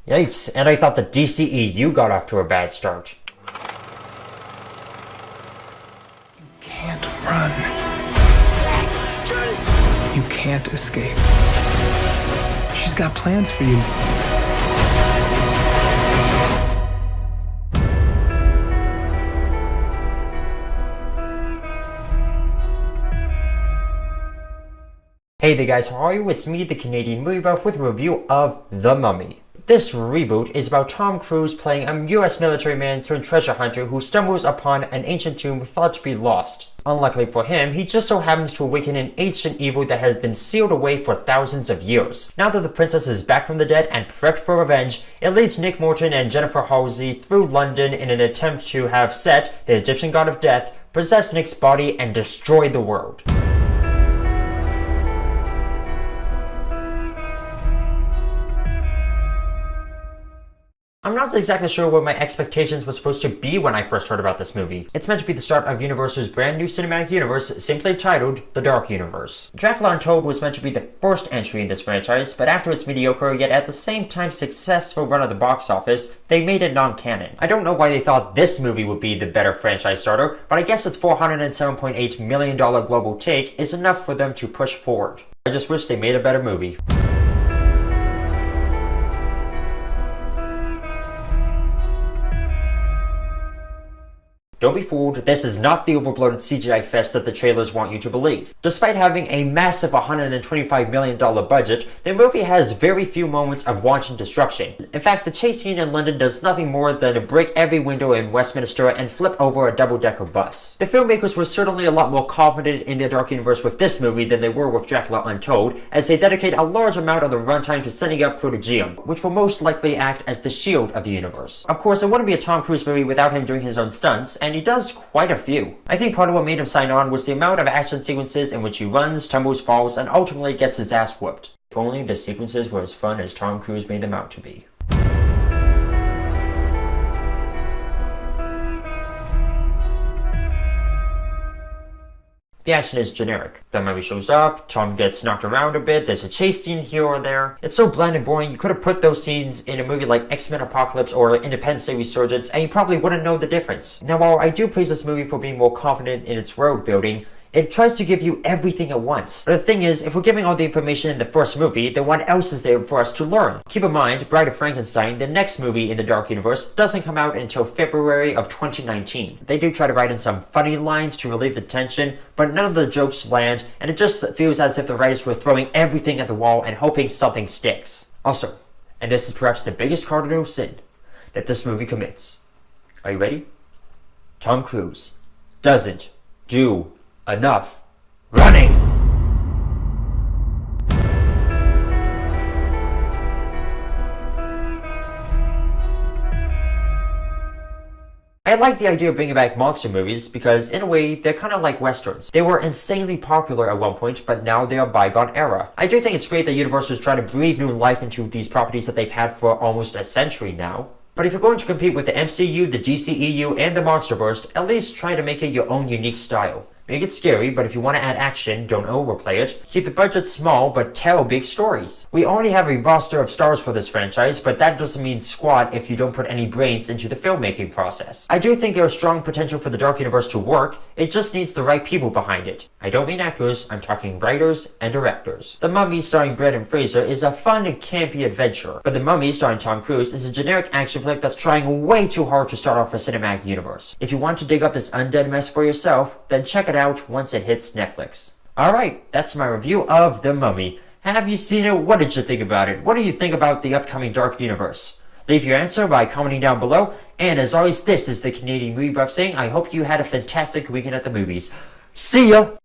Yikes, and I thought the DCEU got off to a bad start. You can't run. You can't escape. She's got plans for you. Hey there guys, how are you? It's me, the Canadian movie buff, with a review of The Mummy. This reboot is about Tom Cruise playing a US military man turned treasure hunter who stumbles upon an ancient tomb thought to be lost. Unluckily for him, he just so happens to awaken an ancient evil that has been sealed away for thousands of years. Now that the princess is back from the dead and prepped for revenge, it leads Nick Morton and Jennifer Halsey through London in an attempt to have Set, the Egyptian god of death, possess Nick's body and destroy the world. I'm not exactly sure what my expectations were supposed to be when I first heard about this movie. It's meant to be the start of Universal's brand new cinematic universe, simply titled The Dark Universe. Dracula Untold was meant to be the first entry in this franchise, but after its mediocre yet at the same time successful run at the box office, they made it non-canon. I don't know why they thought this movie would be the better franchise starter, but I guess its $407.8 million global take is enough for them to push forward. I just wish they made a better movie. Don't be fooled, this is not the overbloated CGI fest that the trailers want you to believe. Despite having a massive $125 million budget, the movie has very few moments of wanton destruction. In fact, the chase scene in London does nothing more than break every window in Westminster and flip over a double-decker bus. The filmmakers were certainly a lot more confident in the Dark Universe with this movie than they were with Dracula Untold, as they dedicate a large amount of the runtime to setting up Protogeum, which will most likely act as the shield of the universe. Of course, it wouldn't be a Tom Cruise movie without him doing his own stunts, and he does quite a few. I think part of what made him sign on was the amount of action sequences in which he runs, tumbles, falls, and ultimately gets his ass whooped. If only the sequences were as fun as Tom Cruise made them out to be. The action is generic. The mummy shows up, Tom gets knocked around a bit, there's a chase scene here or there. It's so bland and boring, you could have put those scenes in a movie like X-Men Apocalypse or Independence Day Resurgence and you probably wouldn't know the difference. Now while I do praise this movie for being more confident in its world building, it tries to give you everything at once. But the thing is, if we're giving all the information in the first movie, then what else is there for us to learn? Keep in mind, Bride of Frankenstein, the next movie in the Dark Universe, doesn't come out until February of 2019. They do try to write in some funny lines to relieve the tension, but none of the jokes land, and it just feels as if the writers were throwing everything at the wall and hoping something sticks. Also, and this is perhaps the biggest cardinal sin that this movie commits. Are you ready? Tom Cruise doesn't do enough running. I like the idea of bringing back monster movies because, in a way, they're kind of like westerns. They were insanely popular at one point, but now they are bygone era. I do think it's great that Universal is trying to breathe new life into these properties that they've had for almost a century now. But if you're going to compete with the MCU, the DCEU, and the Monsterverse, at least try to make it your own unique style. Make it scary, but if you want to add action, don't overplay it. Keep the budget small, but tell big stories. We already have a roster of stars for this franchise, but that doesn't mean squat if you don't put any brains into the filmmaking process. I do think there is strong potential for the Dark Universe to work, it just needs the right people behind it. I don't mean actors, I'm talking writers and directors. The Mummy starring Brendan Fraser is a fun and campy adventure, but The Mummy starring Tom Cruise is a generic action flick that's trying way too hard to start off a cinematic universe. If you want to dig up this undead mess for yourself, then check it out once it hits Netflix. Alright, that's my review of The Mummy. Have you seen it? What did you think about it? What do you think about the upcoming Dark Universe? Leave your answer by commenting down below, and as always, this is the Canadian Movie Buff saying I hope you had a fantastic weekend at the movies. See ya!